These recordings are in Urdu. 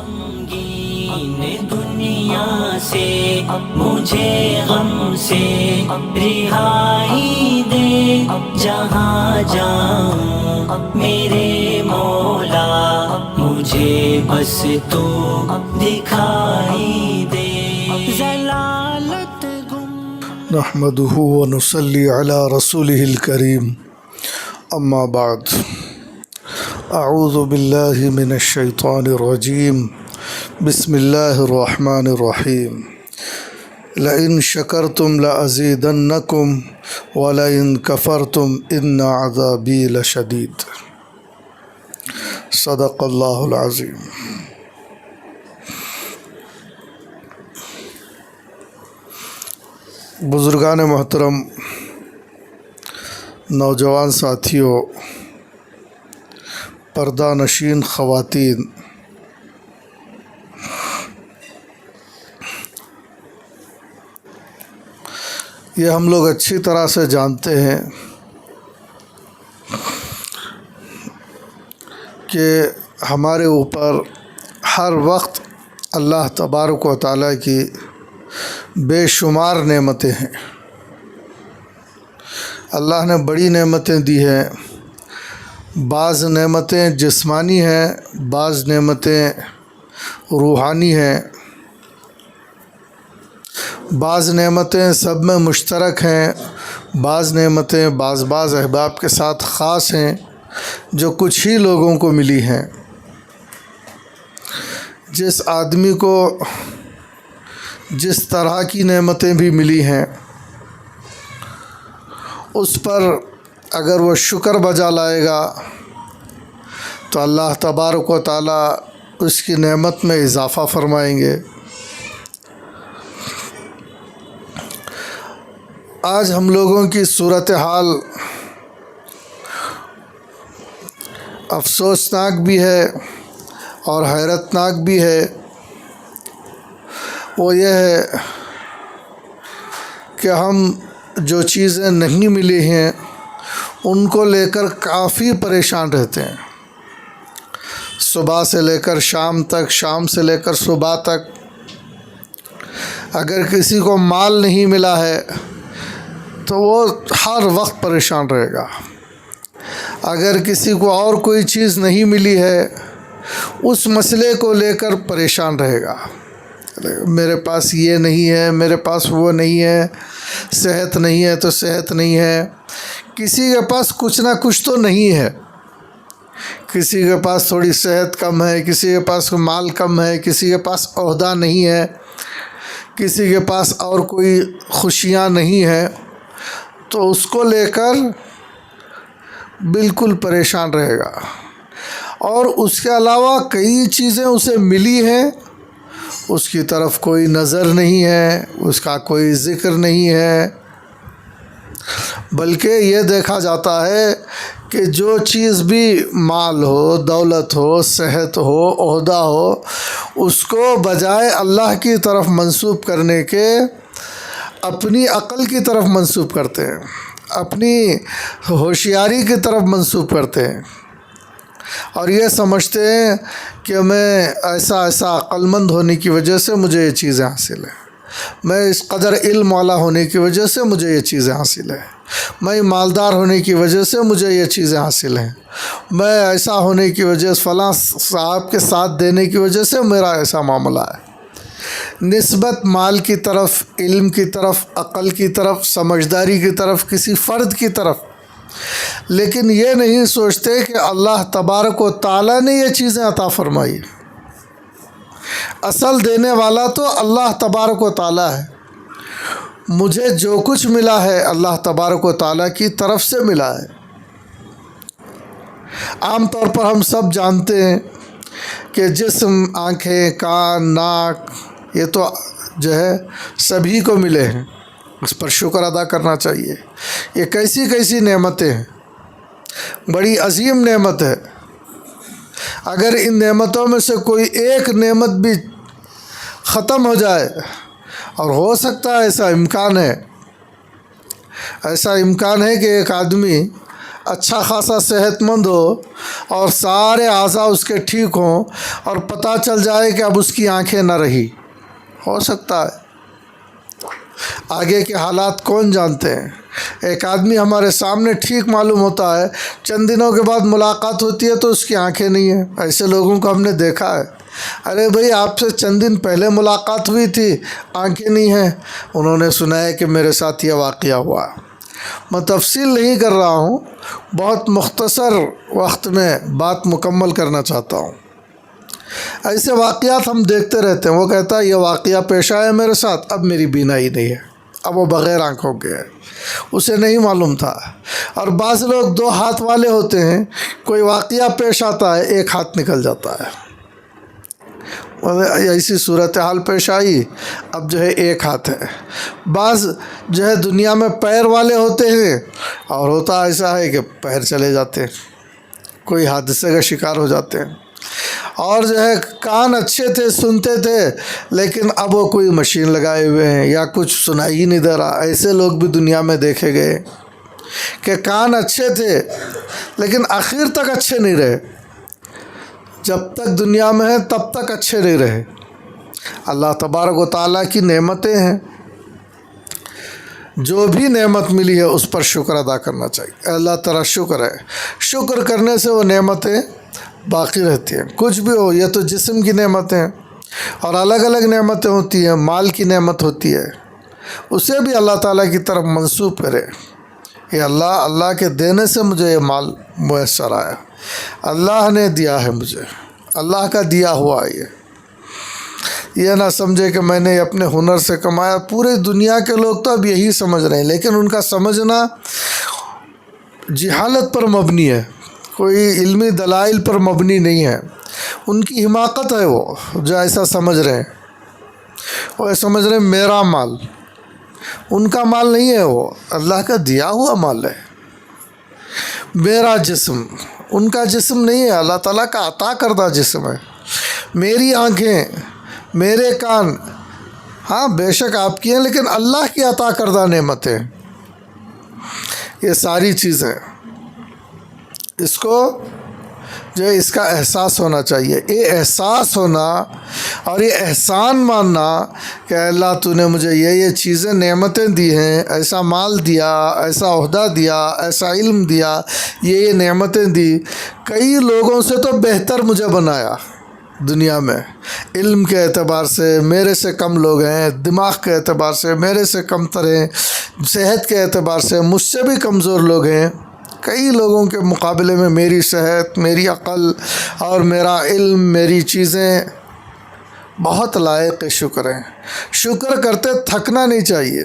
غمگین دنیا سے مجھے غم سے رہائی دے، جہاں جاؤں میرے مولا مجھے بس تو دکھائی دے۔ ضلالت نحمده ونصلي على رسوله الكريم، اما بعد، اعوذ باللہ من الشیطان الرجیم، بسم اللہ الرحمن الرحیم۔ لئن شکرتم لأزیدنکم ولئن کفرتم ان عذابی لشدید۔ صدق اللہ العظیم۔ بزرگان محترم، نوجوان ساتھیوں، پردہ نشین خواتین، یہ ہم لوگ اچھی طرح سے جانتے ہیں کہ ہمارے اوپر ہر وقت اللہ تبارک و تعالیٰ کی بے شمار نعمتیں ہیں۔ اللہ نے بڑی نعمتیں دی ہیں، بعض نعمتیں جسمانی ہیں، بعض نعمتیں روحانی ہیں، بعض نعمتیں سب میں مشترک ہیں، بعض نعمتیں بعض احباب کے ساتھ خاص ہیں جو کچھ ہی لوگوں کو ملی ہیں۔ جس آدمی کو جس طرح کی نعمتیں بھی ملی ہیں، اس پر اگر وہ شکر بجا لائے گا تو اللہ تبارک و تعالیٰ اس کی نعمت میں اضافہ فرمائیں گے۔ آج ہم لوگوں کی صورتحال افسوسناک بھی ہے اور حیرت ناک بھی ہے۔ وہ یہ ہے کہ ہم جو چیزیں نہیں ملی ہیں ان کو لے کر کافی پریشان رہتے ہیں، صبح سے لے کر شام تک، شام سے لے کر صبح تک۔ اگر کسی کو مال نہیں ملا ہے تو وہ ہر وقت پریشان رہے گا۔ اگر کسی کو اور کوئی چیز نہیں ملی ہے اس مسئلے کو لے کر پریشان رہے گا، میرے پاس یہ نہیں ہے، میرے پاس وہ نہیں ہے، صحت نہیں ہے تو صحت نہیں ہے۔ کسی کے پاس کچھ نہ کچھ تو نہیں ہے، کسی کے پاس تھوڑی صحت کم ہے، کسی کے پاس مال کم ہے، کسی کے پاس عہدہ نہیں ہے، کسی کے پاس اور کوئی خوشیاں نہیں ہیں، تو اس کو لے کر بالکل پریشان رہے گا۔ اور اس کے علاوہ کئی چیزیں اسے ملی ہیں، اس کی طرف کوئی نظر نہیں ہے، اس کا کوئی ذکر نہیں ہے، بلکہ یہ دیکھا جاتا ہے کہ جو چیز بھی مال ہو، دولت ہو، صحت ہو، عہدہ ہو، اس کو بجائے اللہ کی طرف منسوب کرنے کے اپنی عقل کی طرف منسوب کرتے ہیں، اپنی ہوشیاری کی طرف منسوب کرتے ہیں، اور یہ سمجھتے ہیں کہ میں ایسا عقل مند ہونے کی وجہ سے مجھے یہ چیزیں حاصل ہیں، میں اس قدر علم والا ہونے کی وجہ سے مجھے یہ چیزیں حاصل ہیں، میں مالدار ہونے کی وجہ سے مجھے یہ چیزیں حاصل ہیں، میں ایسا ہونے کی وجہ سے فلاں صاحب کے ساتھ دینے کی وجہ سے میرا ایسا معاملہ ہے۔ نسبت مال کی طرف، علم کی طرف، عقل کی طرف، سمجھداری کی طرف، کسی فرد کی طرف، لیکن یہ نہیں سوچتے کہ اللہ تبارک و تعالیٰ نے یہ چیزیں عطا فرمائی۔ اصل دینے والا تو اللہ تبارک و تعالیٰ ہے۔ مجھے جو کچھ ملا ہے اللہ تبارک و تعالیٰ کی طرف سے ملا ہے۔ عام طور پر ہم سب جانتے ہیں کہ جسم، آنکھیں، کان، ناک، یہ تو جو ہے سبھی کو ملے ہیں، اس پر شکر ادا کرنا چاہیے۔ یہ کیسی نعمتیں ہیں، بڑی عظیم نعمت ہے۔ اگر ان نعمتوں میں سے کوئی ایک نعمت بھی ختم ہو جائے، اور ہو سکتا ہے ایسا امکان ہے کہ ایک آدمی اچھا خاصا صحت مند ہو اور سارے اعضاء اس کے ٹھیک ہوں اور پتہ چل جائے کہ اب اس کی آنکھیں نہ رہی، ہو سکتا ہے۔ آگے کے حالات کون جانتے ہیں؟ ایک آدمی ہمارے سامنے ٹھیک معلوم ہوتا ہے، چند دنوں کے بعد ملاقات ہوتی ہے تو اس کی آنکھیں نہیں ہیں۔ ایسے لوگوں کو ہم نے دیکھا ہے۔ ارے بھئی آپ سے چند دن پہلے ملاقات ہوئی تھی، آنکھیں نہیں ہیں۔ انہوں نے سنا ہے کہ میرے ساتھ یہ واقعہ ہوا۔ میں تفصیل نہیں کر رہا ہوں، بہت مختصر وقت میں بات مکمل کرنا چاہتا ہوں۔ ایسے واقعات ہم دیکھتے رہتے ہیں۔ وہ کہتا ہے یہ واقعہ پیش آیا میرے ساتھ، اب میری بینائی نہیں ہے، اب وہ بغیر آنکھوں کے ہے، اسے نہیں معلوم تھا۔ اور بعض لوگ 2 ہاتھ والے ہوتے ہیں، کوئی واقعہ پیش آتا ہے ایک ہاتھ نکل جاتا ہے۔ ایسی صورتحال پیش آئی، اب جو ہے ایک ہاتھ ہے۔ بعض جو ہے دنیا میں پیر والے ہوتے ہیں اور ہوتا ایسا ہے کہ پیر چلے جاتے ہیں، کوئی حادثے کا شکار ہو جاتے ہیں۔ اور جو ہے کان اچھے تھے، سنتے تھے، لیکن اب وہ کوئی مشین لگائے ہوئے ہیں یا کچھ سنائی ہی نہیں دے رہا۔ ایسے لوگ بھی دنیا میں دیکھے گئے کہ کان اچھے تھے لیکن آخر تک اچھے نہیں رہے، جب تک دنیا میں ہیں تب تک اچھے نہیں رہے۔ اللہ تبارک و تعالیٰ کی نعمتیں ہیں، جو بھی نعمت ملی ہے اس پر شکر ادا کرنا چاہیے۔ اللہ تعالیٰ شکر ہے، شکر کرنے سے وہ نعمتیں باقی رہتی ہیں۔ کچھ بھی ہو، یہ تو جسم کی نعمتیں اور الگ الگ نعمتیں ہوتی ہیں، مال کی نعمت ہوتی ہے، اسے بھی اللہ تعالیٰ کی طرف منسوب کرے۔ یہ اللہ کے دینے سے مجھے یہ مال میسر آیا، اللہ نے دیا ہے مجھے، اللہ کا دیا ہوا ہے۔ یہ نہ سمجھے کہ میں نے اپنے ہنر سے کمایا۔ پورے دنیا کے لوگ تو اب یہی سمجھ رہے ہیں، لیکن ان کا سمجھنا جہالت پر مبنی ہے، کوئی علمی دلائل پر مبنی نہیں ہے۔ ان کی حماقت ہے وہ جو ایسا سمجھ رہے ہیں۔ وہ سمجھ رہے ہیں میرا مال، ان کا مال نہیں ہے، وہ اللہ کا دیا ہوا مال ہے۔ میرا جسم، ان کا جسم نہیں ہے، اللہ تعالیٰ کا عطا کردہ جسم ہے۔ میری آنکھیں، میرے کان، ہاں بے شک آپ کی ہیں، لیکن اللہ کی عطا کردہ نعمتیں۔ یہ ساری چیزیں اس کو جو ہے اس کا احساس ہونا چاہیے۔ یہ احساس ہونا اور یہ احسان ماننا کہ اللہ تو نے مجھے یہ چیزیں نعمتیں دی ہیں، ایسا مال دیا، ایسا عہدہ دیا، ایسا علم دیا، یہ نعمتیں دی، کئی لوگوں سے تو بہتر مجھے بنایا دنیا میں۔ علم کے اعتبار سے میرے سے کم لوگ ہیں، دماغ کے اعتبار سے میرے سے کم تر ہیں، صحت کے اعتبار سے مجھ سے بھی کمزور لوگ ہیں۔ کئی لوگوں کے مقابلے میں میری صحت، میری عقل اور میرا علم، میری چیزیں بہت لائق شکر ہیں۔ شکر کرتے تھکنا نہیں چاہیے،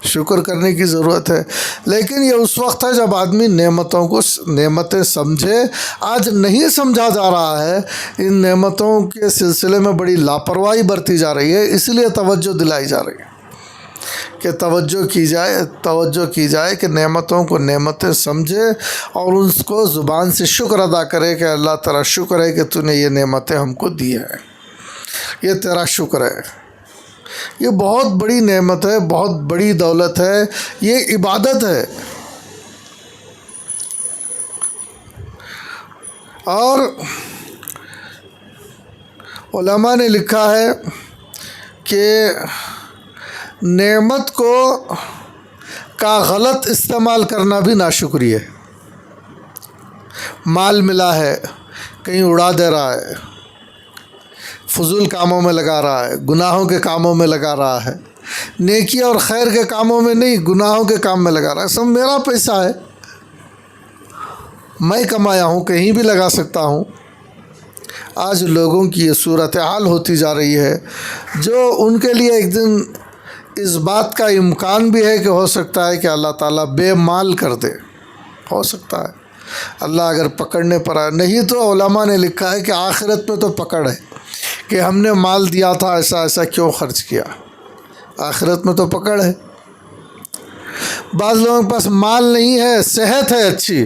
شکر کرنے کی ضرورت ہے، لیکن یہ اس وقت ہے جب آدمی نعمتیں سمجھے۔ آج نہیں سمجھا جا رہا ہے، ان نعمتوں کے سلسلے میں بڑی لاپرواہی برتی جا رہی ہے، اس لیے توجہ دلائی جا رہی ہے کہ توجہ کی جائے کہ نعمتوں کو نعمتیں سمجھے اور اس کو زبان سے شکر ادا کرے کہ اللہ تعالیٰ شکر ہے کہ تو نے یہ نعمتیں ہم کو دی ہیں، یہ تیرا شکر ہے۔ یہ بہت بڑی نعمت ہے، بہت بڑی دولت ہے، یہ عبادت ہے۔ اور علماء نے لکھا ہے کہ نعمت کا غلط استعمال کرنا بھی ناشکری ہے۔ مال ملا ہے، کہیں اڑا دے رہا ہے، فضول کاموں میں لگا رہا ہے، گناہوں کے کاموں میں لگا رہا ہے، نیکی اور خیر کے کاموں میں نہیں، گناہوں کے کام میں لگا رہا ہے۔ سب میرا پیسہ ہے، میں کمایا ہوں، کہیں بھی لگا سکتا ہوں۔ آج لوگوں کی یہ صورتحال ہوتی جا رہی ہے جو ان کے لیے ایک دن اس بات کا امکان بھی ہے کہ ہو سکتا ہے کہ اللہ تعالیٰ بے مال کر دے، ہو سکتا ہے اللہ اگر پکڑنے پر آئے۔ نہیں تو علماء نے لکھا ہے کہ آخرت میں تو پکڑ ہے کہ ہم نے مال دیا تھا، ایسا کیوں خرچ کیا، آخرت میں تو پکڑ ہے۔ بعض لوگوں کے پاس مال نہیں ہے، صحت ہے اچھی،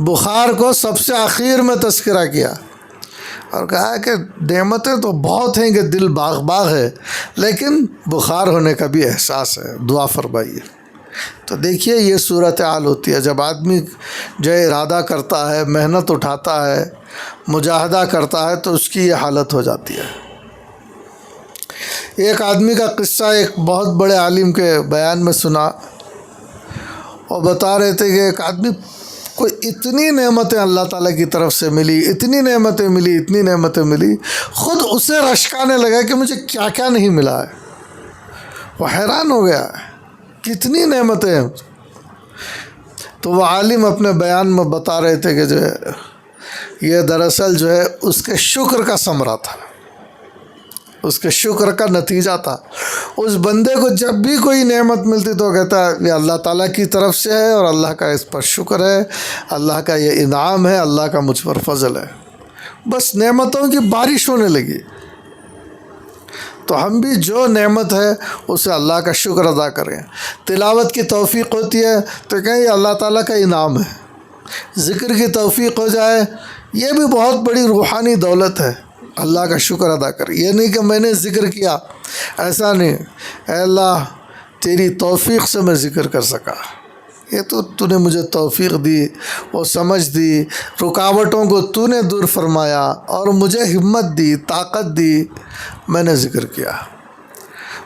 بخار کو سب سے آخر میں تذکرہ کیا اور کہا کہ نعمتیں تو بہت ہیں کہ دل باغ باغ ہے، لیکن بخار ہونے کا بھی احساس ہے، دعا فرمائیے۔ تو دیکھیے یہ صورتحال ہوتی ہے جب آدمی جو ارادہ کرتا ہے، محنت اٹھاتا ہے، مجاہدہ کرتا ہے، تو اس کی یہ حالت ہو جاتی ہے۔ ایک آدمی کا قصہ ایک بہت بڑے عالم کے بیان میں سنا، اور بتا رہے تھے کہ ایک آدمی کو اتنی نعمتیں اللہ تعالیٰ کی طرف سے ملی، اتنی نعمتیں ملی، اتنی نعمتیں ملی، خود اسے رشکانے لگا کہ مجھے کیا کیا نہیں ملا ہے۔ وہ حیران ہو گیا، کتنی نعمتیں ہیں۔ تو وہ عالم اپنے بیان میں بتا رہے تھے کہ جو ہے یہ دراصل جو ہے اس کے شکر کا ثمرہ تھا، اس کے شکر کا نتیجہ تھا۔ اس بندے کو جب بھی کوئی نعمت ملتی تو کہتا ہے یہ اللہ تعالیٰ کی طرف سے ہے اور اللہ کا اس پر شکر ہے، اللہ کا یہ انعام ہے، اللہ کا مجھ پر فضل ہے۔ بس نعمتوں کی بارش ہونے لگی۔ تو ہم بھی جو نعمت ہے اسے اللہ کا شکر ادا کریں۔ تلاوت کی توفیق ہوتی ہے تو کہیں یہ اللہ تعالیٰ کا انعام ہے۔ ذکر کی توفیق ہو جائے یہ بھی بہت بڑی روحانی دولت ہے، اللہ کا شکر ادا کر۔ یہ نہیں کہ میں نے ذکر کیا، ایسا نہیں، اے اللہ تیری توفیق سے میں ذکر کر سکا، یہ تو نے مجھے توفیق دی، وہ سمجھ دی، رکاوٹوں کو تو نے دور فرمایا اور مجھے ہمت دی، طاقت دی، میں نے ذکر کیا۔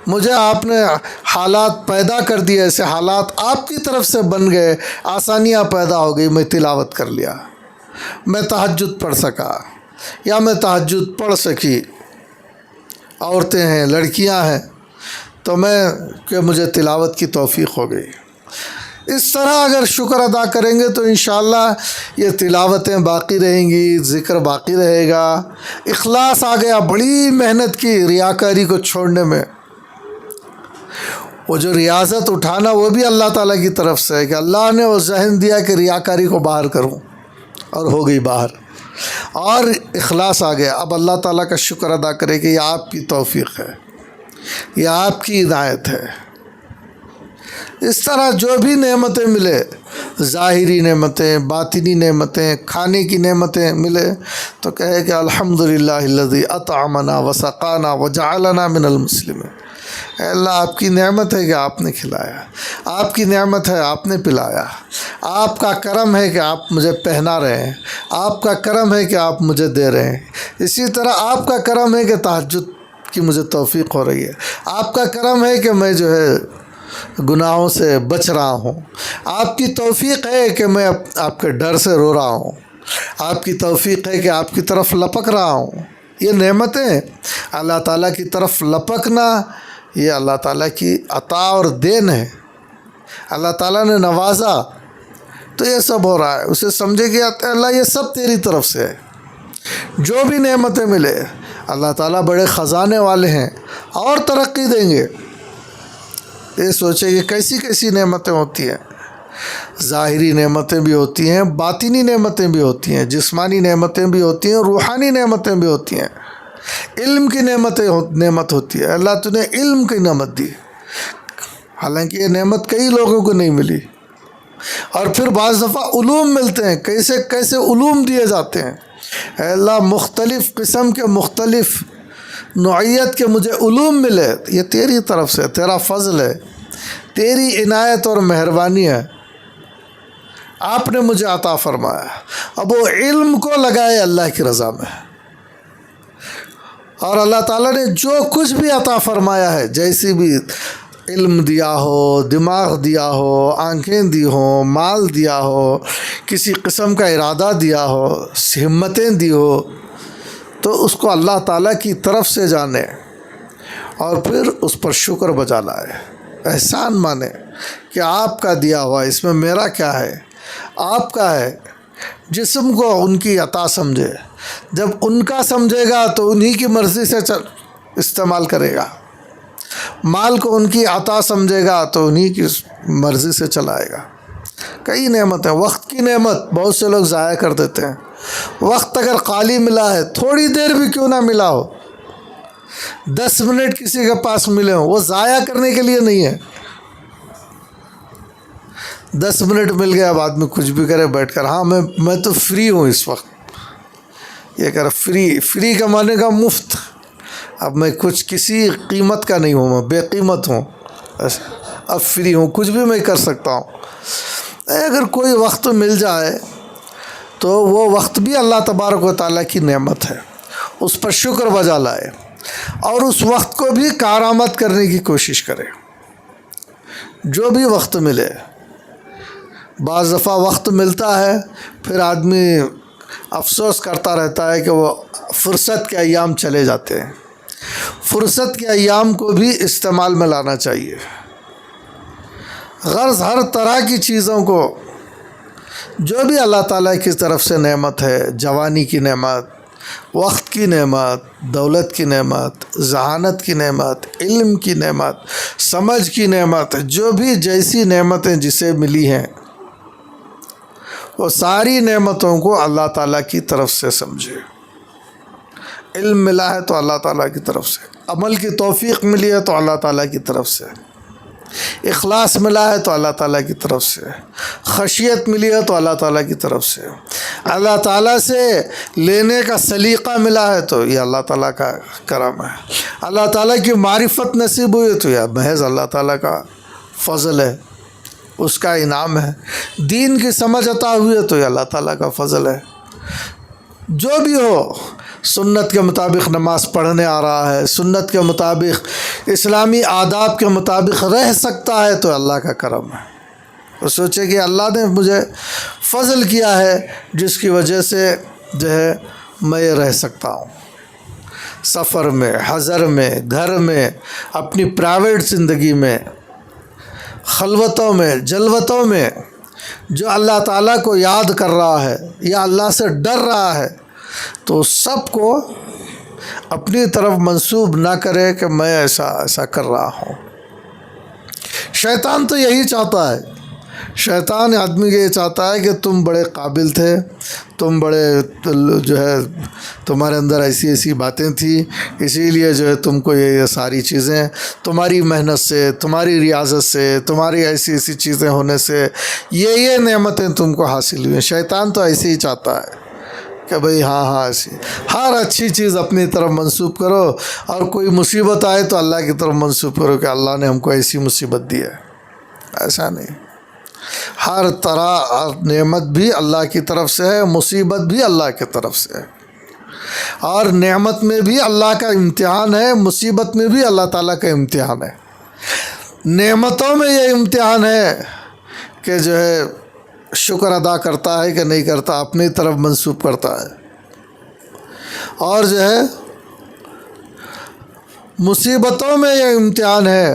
مجھے آپ نے حالات پیدا کر دیے، ایسے حالات آپ کی طرف سے بن گئے، آسانیاں پیدا ہو گئی، میں تلاوت کر لیا، میں تہجد پڑھ سکا یا میں تہجد پڑھ سکی۔ عورتیں ہیں، لڑکیاں ہیں، تو کہ مجھے تلاوت کی توفیق ہو گئی۔ اس طرح اگر شکر ادا کریں گے تو انشاءاللہ یہ تلاوتیں باقی رہیں گی، ذکر باقی رہے گا۔ اخلاص آ گیا، بڑی محنت کی ریاکاری کو چھوڑنے میں۔ وہ جو ریاضت اٹھانا وہ بھی اللہ تعالیٰ کی طرف سے ہے کہ اللہ نے وہ ذہن دیا کہ ریاکاری کو باہر کروں، اور ہو گئی باہر، اور اخلاص آ گیا۔ اب اللہ تعالیٰ کا شکر ادا کرے کہ یہ آپ کی توفیق ہے، یہ آپ کی ہدایت ہے۔ اس طرح جو بھی نعمتیں ملے، ظاہری نعمتیں، باطنی نعمتیں، کھانے کی نعمتیں ملے تو کہے کہ الحمدللہ الذی اطعمنا وسقانا وجعلنا من المسلمین۔ اے اللہ آپ کی نعمت ہے کہ آپ نے کھلایا، آپ کی نعمت ہے آپ نے پلایا، آپ کا کرم ہے کہ آپ مجھے پہنا رہے ہیں، آپ کا کرم ہے کہ آپ مجھے دے رہے ہیں، اسی طرح آپ کا کرم ہے کہ تہجد کی مجھے توفیق ہو رہی ہے، آپ کا کرم ہے کہ میں جو ہے گناہوں سے بچ رہا ہوں، آپ کی توفیق ہے کہ میں آپ کے ڈر سے رو رہا ہوں، آپ کی توفیق ہے کہ آپ کی طرف لپک رہا ہوں۔ یہ نعمتیں اللہ تعالیٰ کی طرف لپکنا، یہ اللہ تعالیٰ کی عطا اور دین ہے، اللہ تعالیٰ نے نوازا تو یہ سب ہو رہا ہے۔ اسے سمجھے کہ اللہ یہ سب تیری طرف سے ہے۔ جو بھی نعمتیں ملے، اللہ تعالیٰ بڑے خزانے والے ہیں اور ترقی دیں گے۔ یہ سوچے کہ کیسی کیسی نعمتیں ہوتی ہیں، ظاہری نعمتیں بھی ہوتی ہیں، باطنی نعمتیں بھی ہوتی ہیں، جسمانی نعمتیں بھی ہوتی ہیں، روحانی نعمتیں بھی ہوتی ہیں، علم کی نعمت ہوتی ہے۔ اللہ تو نے علم کی نعمت دی، حالانکہ یہ نعمت کئی لوگوں کو نہیں ملی۔ اور پھر بعض دفعہ علوم ملتے ہیں، کیسے کیسے علوم دیے جاتے ہیں۔ اے اللہ مختلف قسم کے، مختلف نوعیت کے مجھے علوم ملے، یہ تیری طرف سے، تیرا فضل ہے، تیری عنایت اور مہربانی ہے، آپ نے مجھے عطا فرمایا۔ اب وہ علم کو لگائے اللہ کی رضا میں، اور اللہ تعالیٰ نے جو کچھ بھی عطا فرمایا ہے، جیسی بھی علم دیا ہو، دماغ دیا ہو، آنکھیں دی ہوں، مال دیا ہو، کسی قسم کا ارادہ دیا ہو، ہمتیں دی ہو، تو اس کو اللہ تعالیٰ کی طرف سے جانے اور پھر اس پر شکر بجا لائے، احسان مانے کہ آپ کا دیا ہوا، اس میں میرا کیا ہے، آپ کا ہے۔ جسم کو ان کی عطا سمجھے، جب ان کا سمجھے گا تو انہی کی مرضی سے استعمال کرے گا، مال کو ان کی عطا سمجھے گا تو انہی کی مرضی سے چلائے گا۔ کئی نعمتیں، وقت کی نعمت بہت سے لوگ ضائع کر دیتے ہیں۔ وقت اگر خالی ملا ہے، تھوڑی دیر بھی کیوں نہ ملا ہو، 10 منٹ کسی کے پاس ملے ہوں، وہ ضائع کرنے کے لیے نہیں ہے۔ 10 منٹ مل گیا، اب آدمی کچھ بھی کرے بیٹھ کر، ہاں میں تو فری ہوں اس وقت، یہ کر فری کا معنی کا مفت، اب میں کچھ کسی قیمت کا نہیں ہوں، میں بے قیمت ہوں، اب فری ہوں، کچھ بھی میں کر سکتا ہوں۔ اگر کوئی وقت مل جائے تو وہ وقت بھی اللہ تبارک و تعالیٰ کی نعمت ہے، اس پر شکر بجا لائے اور اس وقت کو بھی کارآمد کرنے کی کوشش کرے۔ جو بھی وقت ملے، بعض دفعہ وقت ملتا ہے پھر آدمی افسوس کرتا رہتا ہے کہ وہ فرصت کے ایام چلے جاتے ہیں۔ فرصت کے ایام کو بھی استعمال میں لانا چاہیے۔ غرض ہر طرح کی چیزوں کو، جو بھی اللہ تعالیٰ کی طرف سے نعمت ہے، جوانی کی نعمت، وقت کی نعمت، دولت کی نعمت، ذہانت کی نعمت، علم کی نعمت، سمجھ کی نعمت، جو بھی جیسی نعمتیں جسے ملی ہیں، وہ ساری نعمتوں کو اللہ تعالیٰ کی طرف سے سمجھے۔ علم ملا ہے تو اللہ تعالیٰ کی طرف سے، عمل کی توفیق ملی ہے تو اللہ تعالیٰ کی طرف سے، اخلاص ملا ہے تو اللہ تعالیٰ کی طرف سے، خشیت ملی ہے تو اللہ تعالیٰ کی طرف سے، اللہ تعالیٰ سے لینے کا سلیقہ ملا ہے تو یہ اللہ تعالیٰ کا کرم ہے، اللہ تعالیٰ کی معرفت نصیب ہوئی ہے تو یہ محض اللہ تعالیٰ کا فضل ہے، اس کا انعام ہے، دین کی سمجھ عطا ہوئی ہے تو یہ اللہ تعالیٰ کا فضل ہے۔ جو بھی ہو، سنت کے مطابق نماز پڑھنے آ رہا ہے، سنت کے مطابق اسلامی آداب کے مطابق رہ سکتا ہے تو اللہ کا کرم ہے۔ وہ سوچے کہ اللہ نے مجھے فضل کیا ہے جس کی وجہ سے جو ہے میں یہ رہ سکتا ہوں، سفر میں، حضر میں، گھر میں، اپنی پرائیویٹ زندگی میں، خلوتوں میں، جلوتوں میں، جو اللہ تعالیٰ کو یاد کر رہا ہے یا اللہ سے ڈر رہا ہے تو سب کو اپنی طرف منسوب نہ کرے کہ میں ایسا کر رہا ہوں۔ شیطان تو یہی چاہتا ہے، شیطان آدمی یہ چاہتا ہے کہ تم بڑے قابل تھے، تم بڑے جو ہے تمہارے اندر ایسی باتیں تھیں، اسی لیے جو ہے تم کو یہ ساری چیزیں تمہاری محنت سے، تمہاری ریاضت سے، تمہاری ایسی چیزیں ہونے سے یہ نعمتیں تم کو حاصل ہوئی ہیں۔ شیطان تو ایسے ہی چاہتا ہے کہ بھئی ہاں ایسی ہر اچھی چیز اپنی طرف منسوب کرو، اور کوئی مصیبت آئے تو اللہ کی طرف منسوب کرو کہ اللہ نے ہم کو ایسی مصیبت دی ہے۔ ایسا نہیں، ہر طرح نعمت بھی اللہ کی طرف سے ہے، مصیبت بھی اللہ کی طرف سے ہے، اور نعمت میں بھی اللہ کا امتحان ہے، مصیبت میں بھی اللہ تعالیٰ کا امتحان ہے۔ نعمتوں میں یہ امتحان ہے کہ جو ہے شکر ادا کرتا ہے کہ نہیں کرتا، اپنی طرف منسوب کرتا ہے، اور جو ہے مصیبتوں میں یہ امتحان ہے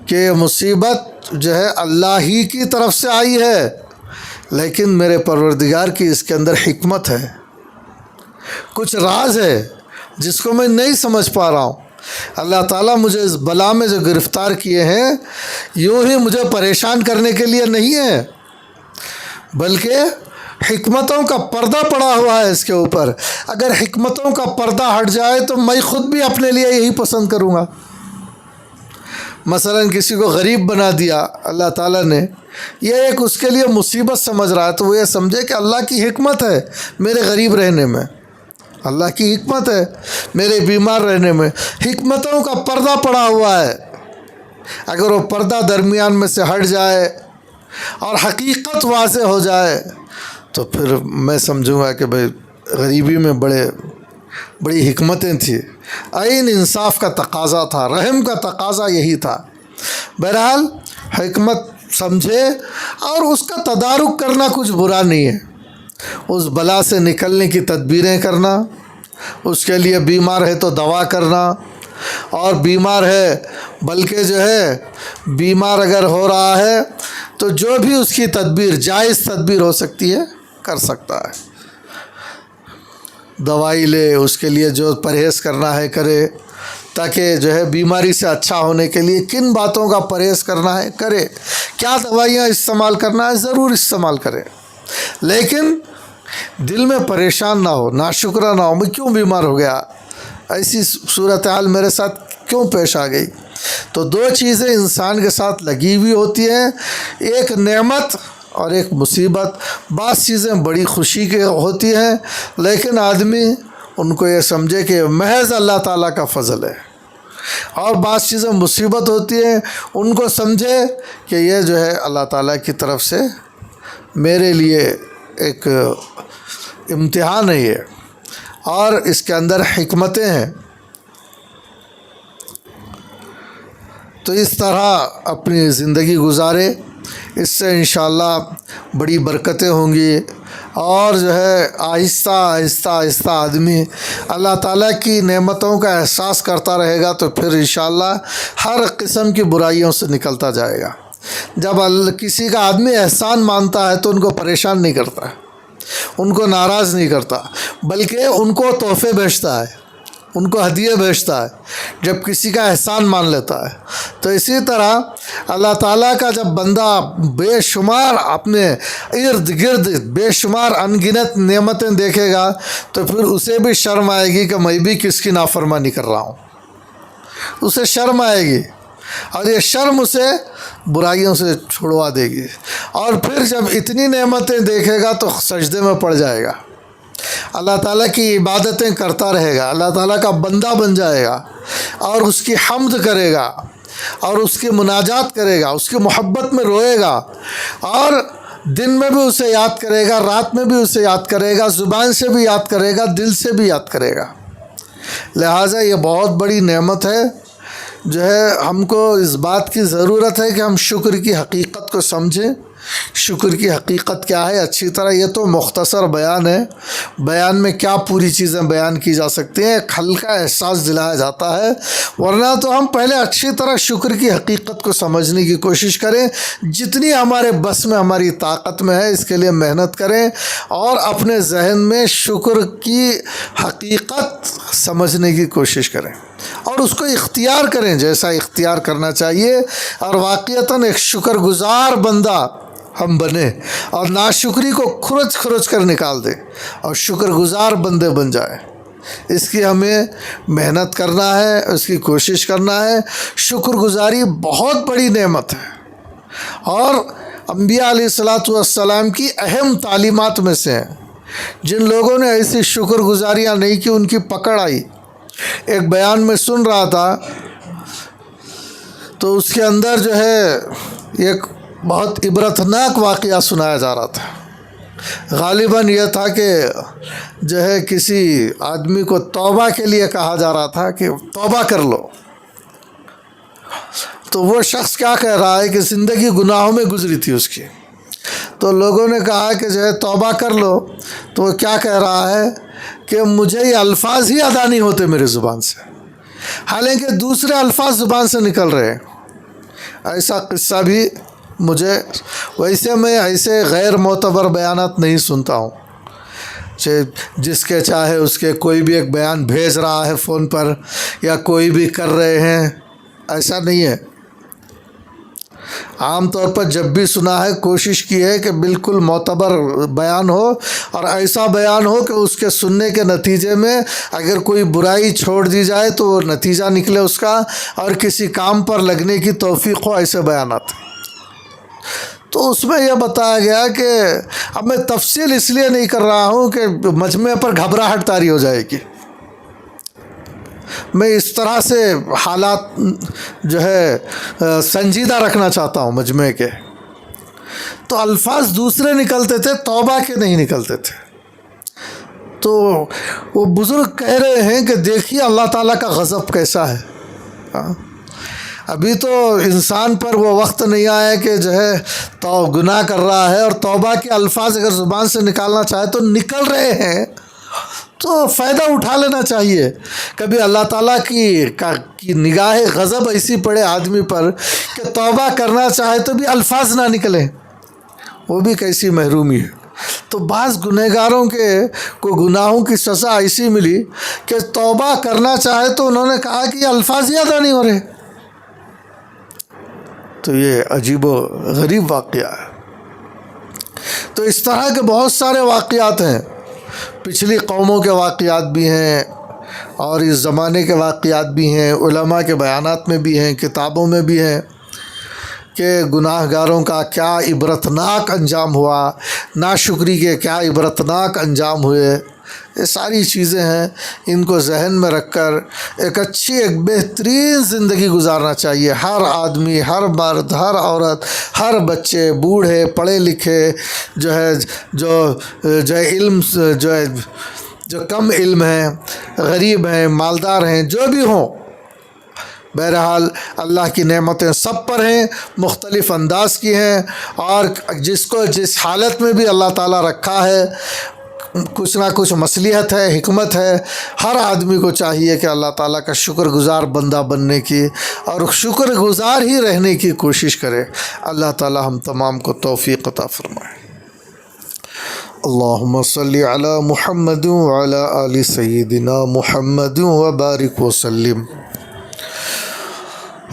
کہ یہ مصیبت جو ہے اللہ ہی کی طرف سے آئی ہے، لیکن میرے پروردگار کی اس کے اندر حکمت ہے، کچھ راز ہے جس کو میں نہیں سمجھ پا رہا ہوں۔ اللہ تعالیٰ مجھے اس بلا میں جو گرفتار کیے ہیں یوں ہی مجھے پریشان کرنے کے لیے نہیں ہے، بلکہ حکمتوں کا پردہ پڑا ہوا ہے اس کے اوپر۔ اگر حکمتوں کا پردہ ہٹ جائے تو میں خود بھی اپنے لیے یہی پسند کروں گا۔ مثلا کسی کو غریب بنا دیا اللہ تعالیٰ نے، یہ ایک اس کے لیے مصیبت سمجھ رہا ہے تو وہ یہ سمجھے کہ اللہ کی حکمت ہے میرے غریب رہنے میں، اللہ کی حکمت ہے میرے بیمار رہنے میں۔ حکمتوں کا پردہ پڑا ہوا ہے، اگر وہ پردہ درمیان میں سے ہٹ جائے اور حقیقت واضح ہو جائے تو پھر میں سمجھوں گا کہ بھئی غریبی میں بڑی حکمتیں تھیں، عین انصاف کا تقاضا تھا، رحم کا تقاضا یہی تھا۔ بہرحال حکمت سمجھے اور اس کا تدارک کرنا کچھ برا نہیں ہے، اس بلا سے نکلنے کی تدبیریں کرنا، اس کے لیے بیمار ہے تو دوا کرنا، اور بیمار ہے بلکہ جو ہے بیمار اگر ہو رہا ہے تو جو بھی اس کی تدبیر جائز تدبیر ہو سکتی ہے کر سکتا ہے، دوائی لے، اس کے لیے جو پرہیز کرنا ہے کرے، تاکہ جو ہے بیماری سے اچھا ہونے کے لیے کن باتوں کا پرہیز کرنا ہے کرے، کیا دوائیاں استعمال کرنا ہے ضرور استعمال کرے، لیکن دل میں پریشان نہ ہو، ناشکرہ نہ ہو، میں کیوں بیمار ہو گیا، ایسی صورتحال میرے ساتھ کیوں پیش آ گئی۔ تو دو چیزیں انسان کے ساتھ لگی ہوئی ہوتی ہیں، ایک نعمت اور ایک مصیبت، بعض چیزیں بڑی خوشی کے ہوتی ہیں لیکن آدمی ان کو یہ سمجھے کہ محض اللہ تعالیٰ کا فضل ہے، اور بعض چیزیں مصیبت ہوتی ہیں ان کو سمجھے کہ یہ جو ہے اللہ تعالیٰ کی طرف سے میرے لیے ایک امتحان ہے یہ، اور اس کے اندر حکمتیں ہیں۔ تو اس طرح اپنی زندگی گزارے، اس سے انشاءاللہ بڑی برکتیں ہوں گی، اور جو ہے آہستہ آہستہ آہستہ آدمی اللہ تعالیٰ کی نعمتوں کا احساس کرتا رہے گا تو پھر انشاءاللہ ہر قسم کی برائیوں سے نکلتا جائے گا۔ جب کسی کا آدمی احسان مانتا ہے تو ان کو پریشان نہیں کرتا، ان کو ناراض نہیں کرتا، بلکہ ان کو تحفے بھیجتا ہے، ان کو ہدیے بھیجتا ہے جب کسی کا احسان مان لیتا ہے۔ تو اسی طرح اللہ تعالیٰ کا جب بندہ بے شمار اپنے ارد گرد بے شمار انگنت نعمتیں دیکھے گا تو پھر اسے بھی شرم آئے گی کہ میں بھی کس کی نافرمانی کر رہا ہوں، اسے شرم آئے گی، اور یہ شرم اسے برائیوں سے چھڑوا دے گی، اور پھر جب اتنی نعمتیں دیکھے گا تو سجدے میں پڑ جائے گا، اللہ تعالیٰ کی عبادتیں کرتا رہے گا، اللہ تعالیٰ کا بندہ بن جائے گا، اور اس کی حمد کرے گا، اور اس کی مناجات کرے گا، اس کی محبت میں روئے گا، اور دن میں بھی اسے یاد کرے گا، رات میں بھی اسے یاد کرے گا، زبان سے بھی یاد کرے گا، دل سے بھی یاد کرے گا۔ لہٰذا یہ بہت بڑی نعمت ہے، جو ہے ہم کو اس بات کی ضرورت ہے کہ ہم شکر کی حقیقت کو سمجھیں۔ شکر کی حقیقت کیا ہے اچھی طرح، یہ تو مختصر بیان ہے، بیان میں کیا پوری چیزیں بیان کی جا سکتی ہیں، ایک ہلکا احساس دلایا جاتا ہے، ورنہ تو ہم پہلے اچھی طرح شکر کی حقیقت کو سمجھنے کی کوشش کریں، جتنی ہمارے بس میں ہماری طاقت میں ہے اس کے لیے محنت کریں، اور اپنے ذہن میں شکر کی حقیقت سمجھنے کی کوشش کریں، اور اس کو اختیار کریں جیسا اختیار کرنا چاہیے، اور واقعتاً ایک شکر گزار بندہ ہم بنیں، اور ناشکری کو کھرچ کھرچ کر نکال دیں اور شکر گزار بندے بن جائیں۔ اس کی ہمیں محنت کرنا ہے، اس کی کوشش کرنا ہے۔ شکر گزاری بہت بڑی نعمت ہے، اور انبیاء علیہ الصلاۃ والسلام کی اہم تعلیمات میں سے ہیں۔ جن لوگوں نے ایسی شکر گزاریاں نہیں کی ان کی پکڑ آئی۔ ایک بیان میں سن رہا تھا تو اس کے اندر جو ہے ایک بہت عبرتناک واقعہ سنایا جا رہا تھا۔ غالباً یہ تھا کہ جو ہے کسی آدمی کو توبہ کے لیے کہا جا رہا تھا کہ توبہ کر لو، تو وہ شخص کیا کہہ رہا ہے کہ زندگی گناہوں میں گزری تھی اس کی، تو لوگوں نے کہا کہ جو ہے توبہ کر لو، تو وہ کیا کہہ رہا ہے کہ مجھے یہ الفاظ ہی ادا نہیں ہوتے میری زبان سے، حالانکہ دوسرے الفاظ زبان سے نکل رہے ہیں۔ ایسا قصہ بھی مجھے، ویسے میں ایسے غیر معتبر بیانات نہیں سنتا ہوں، جس کے چاہے اس کے کوئی بھی ایک بیان بھیج رہا ہے فون پر یا کوئی بھی کر رہے ہیں، ایسا نہیں ہے۔ عام طور پر جب بھی سنا ہے کوشش کی ہے کہ بالکل معتبر بیان ہو، اور ایسا بیان ہو کہ اس کے سننے کے نتیجے میں اگر کوئی برائی چھوڑ دی جائے تو وہ نتیجہ نکلے اس کا، اور کسی کام پر لگنے کی توفیق ہو، ایسے بیانات۔ تو اس میں یہ بتایا گیا کہ اب میں تفصیل اس لیے نہیں کر رہا ہوں کہ مجمع پر گھبراہٹ طاری ہو جائے گی، میں اس طرح سے حالات جو ہے سنجیدہ رکھنا چاہتا ہوں مجمع کے۔ تو الفاظ دوسرے نکلتے تھے، توبہ کے نہیں نکلتے تھے۔ تو وہ بزرگ کہہ رہے ہیں کہ دیکھیے اللہ تعالیٰ کا غضب کیسا ہے۔ ابھی تو انسان پر وہ وقت نہیں آیا کہ جو ہے تو گناہ کر رہا ہے اور توبہ کے الفاظ اگر زبان سے نکالنا چاہے تو نکل رہے ہیں، تو فائدہ اٹھا لینا چاہیے۔ کبھی اللہ تعالیٰ کی نگاہ غضب ایسی پڑے آدمی پر کہ توبہ کرنا چاہے تو بھی الفاظ نہ نکلیں، وہ بھی کیسی محرومی ہے۔ تو بعض گنہگاروں کو گناہوں کی سزا ایسی ملی کہ توبہ کرنا چاہے تو انہوں نے کہا کہ یہ الفاظ ہی ادا نہیں ہو رہے۔ تو یہ عجیب و غریب واقعہ ہے۔ تو اس طرح کے بہت سارے واقعات ہیں، پچھلی قوموں کے واقعات بھی ہیں اور اس زمانے کے واقعات بھی ہیں، علماء کے بیانات میں بھی ہیں، کتابوں میں بھی ہیں، کہ گناہ گاروں کا کیا عبرتناک انجام ہوا، ناشکری کے کیا عبرتناک انجام ہوئے. یہ ساری چیزیں ہیں، ان کو ذہن میں رکھ کر ایک اچھی ایک بہترین زندگی گزارنا چاہیے. ہر آدمی، ہر مرد، ہر عورت، ہر بچے، بوڑھے، پڑھے لکھے، جو علم جو کم علم ہیں، غریب ہیں، مالدار ہیں، جو بھی ہوں، بہرحال اللہ کی نعمتیں سب پر ہیں، مختلف انداز کی ہیں، اور جس کو جس حالت میں بھی اللہ تعالیٰ رکھا ہے، کچھ نہ کچھ مصلحت ہے، حکمت ہے. ہر آدمی کو چاہیے کہ اللہ تعالیٰ کا شکر گزار بندہ بننے کی اور شکر گزار ہی رہنے کی کوشش کرے. اللہ تعالیٰ ہم تمام کو توفیق عطا فرمائے. اللہم صلی علی محمد وعلی آل سیدنا محمد وبارک وسلم.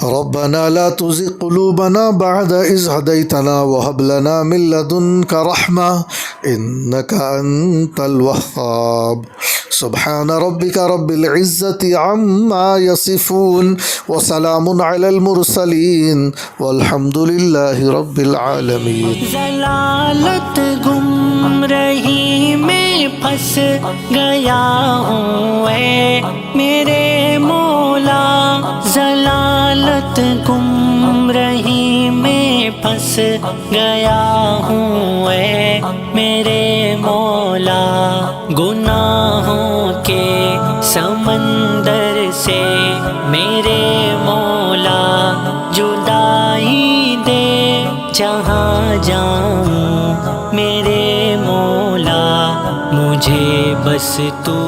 ربنا لا تزغ قلوبنا بعد إذ هديتنا وهب لنا من لدنك رحمة إنك أنت الوهاب. سبحان ربك رب العزة عما يصفون وسلام على المرسلين والحمد لله رب العالمين. ضلالت گمراہی میں پھنس گیا ہوں اے میرے مولا، ضلالت گمراہی میں پھنس گیا ہوں اے میرے مولا. گناہوں کے سمندر سے میرے مولا جدائی دے جہاں جاؤں میرے مولا، مجھے بس تو